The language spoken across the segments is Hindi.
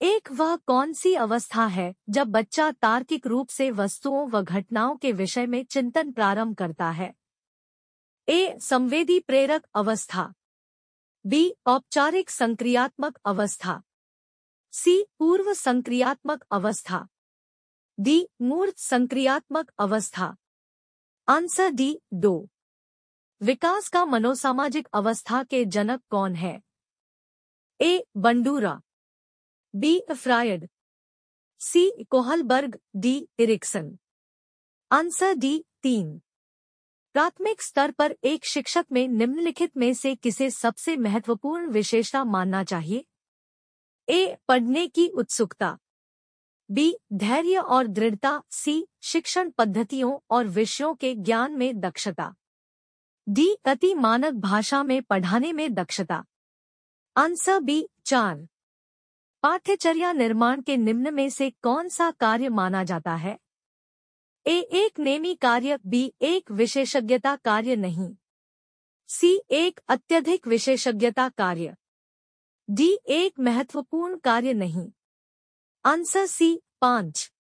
एक वह कौन सी अवस्था है जब बच्चा तार्किक रूप से वस्तुओं व घटनाओं के विषय में चिंतन प्रारंभ करता है? ए. संवेदी प्रेरक अवस्था। बी. औपचारिक संक्रियात्मक अवस्था। सी. पूर्व संक्रियात्मक अवस्था। डी. मूर्त संक्रियात्मक अवस्था। Answer D. 2। विकास का मनोसामाजिक अवस्था के जनक कौन है? A. Bandura. B. Freud. C. Kohlberg. D. Erikson. Answer D. 3। प्राथमिक स्तर पर एक शिक्षक में निम्नलिखित में से किसे सबसे महत्वपूर्ण विशेषता मानना चाहिए? ए. पढ़ने की उत्सुकता। बी. धैर्य और दृढ़ता। सी. शिक्षण पद्धतियों और विषयों के ज्ञान में दक्षता। डी. अति मानक भाषा में पढ़ाने में दक्षता। Answer B. 4। पाठ्यचर्या निर्माण के निम्न में से कौन सा कार्य माना जाता है? ए. एक नेमी कार्य। बी. एक विशेषज्ञता कार्य नहीं। सी. एक अत्यधिक विशेषज्ञता कार्य। डी. एक महत्वपूर्ण कार्य नहीं। Answer C. 5।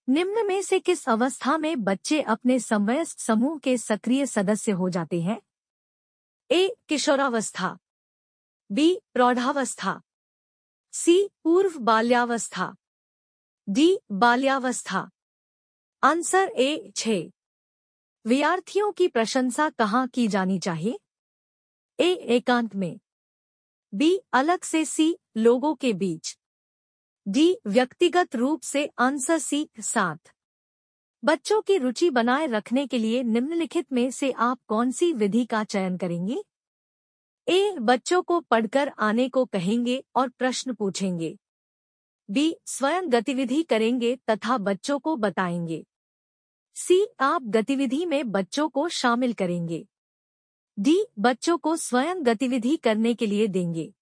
निम्न में से किस अवस्था में बच्चे अपने समवयस्क समूह के सक्रिय सदस्य हो जाते हैं? ए. किशोरावस्था। बी. प्रौढ़ावस्था। सी. पूर्व बाल्यावस्था। डी. बाल्यावस्था। Answer A. 6। विद्यार्थियों की प्रशंसा कहाँ की जानी चाहिए? ए. एकांत में। बी. अलग से। सी. लोगों के बीच। डी. व्यक्तिगत रूप से। Answer C. 7। बच्चों की रुचि बनाए रखने के लिए निम्नलिखित में से आप कौन सी विधि का चयन करेंगे? ए. बच्चों को पढ़कर आने को कहेंगे और प्रश्न पूछेंगे। बी. स्वयं गतिविधि करेंगे तथा बच्चों को बताएंगे। सी. आप गतिविधि में बच्चों को शामिल करेंगे। डी. बच्चों को स्वयं गतिविधि करने के लिए देंगे।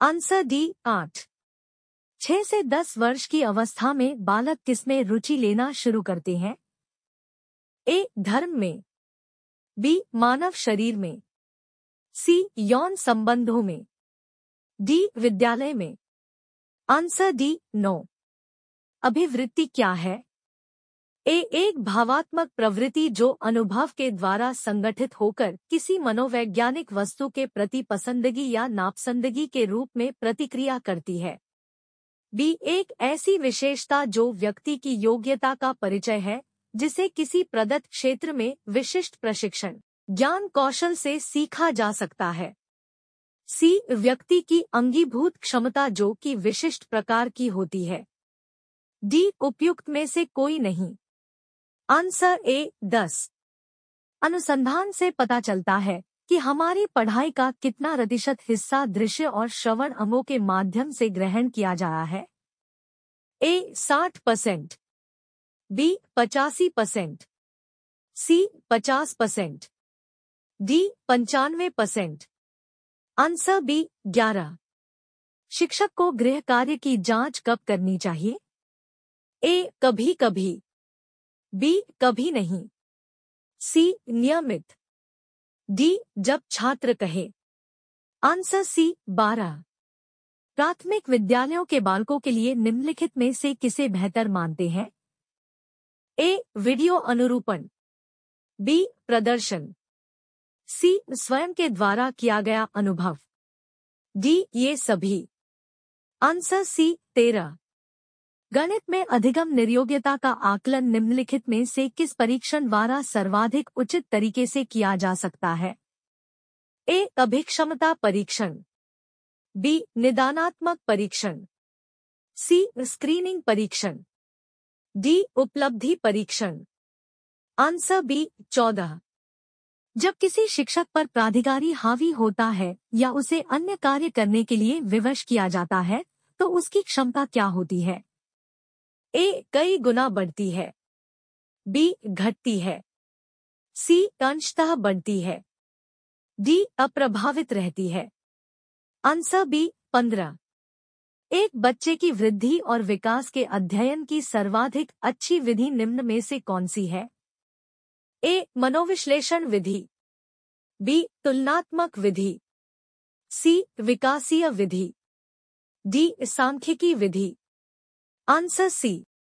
Answer D. 8। 6 से 10 वर्ष की अवस्था में बालक किसमें रुचि लेना शुरू करते हैं? ए. धर्म में। बी. मानव शरीर में। सी. यौन संबंधों में। डी. विद्यालय में। Answer D. 9। अभिवृत्ति क्या है? ए. एक भावात्मक प्रवृत्ति जो अनुभव के द्वारा संगठित होकर किसी मनोवैज्ञानिक वस्तु के प्रति पसंदगी या नापसंदगी के रूप में प्रतिक्रिया करती है। बी. एक ऐसी विशेषता जो व्यक्ति की योग्यता का परिचय है, जिसे किसी प्रदत्त क्षेत्र में विशिष्ट प्रशिक्षण, ज्ञान कौशल से सीखा जा सकता है। सी. व्यक्ति की अंगीभूत क्षमता जो कि विशिष्ट प्रकार की होती है। डी. उपयुक्त में से कोई नहीं। Answer A. 10। अनुसंधान से पता चलता है कि हमारी पढ़ाई का कितना प्रतिशत हिस्सा दृश्य और श्रवण अंगों के माध्यम से ग्रहण किया जा रहा है? A. 60%। B. 85%। C. 50%। D. 95%। Answer B. 11। शिक्षक को गृह कार्य की जांच कब करनी चाहिए? ए. कभी कभी। बी. कभी नहीं। सी. नियमित। डी. जब छात्र कहे। Answer C. 12। प्राथमिक विद्यालयों के बालकों के लिए निम्नलिखित में से किसे बेहतर मानते हैं? ए. वीडियो अनुरूपण। बी. प्रदर्शन। सी. स्वयं के द्वारा किया गया अनुभव। डी. ये सभी। Answer C. 13। गणित में अधिगम निर्योग्यता का आकलन निम्नलिखित में से किस परीक्षण द्वारा सर्वाधिक उचित तरीके से किया जा सकता है? ए. अभिक्षमता परीक्षण। बी. निदानात्मक परीक्षण। सी. स्क्रीनिंग परीक्षण। डी. उपलब्धि परीक्षण। Answer B. 14। जब किसी शिक्षक पर प्राधिकारी हावी होता है या उसे अन्य कार्य करने के लिए विवश किया जाता है, तो उसकी क्षमता क्या होती है? ए. कई गुना बढ़ती है। बी. घटती है। सी. अंशतः बढ़ती है। डी. अप्रभावित रहती है। Answer B. 15। एक बच्चे की वृद्धि और विकास के अध्ययन की सर्वाधिक अच्छी विधि निम्न में से कौन सी है? ए. मनोविश्लेषण विधि। बी. तुलनात्मक विधि। सी. विकासीय विधि। डी सांख्यिकी विधि। Answer C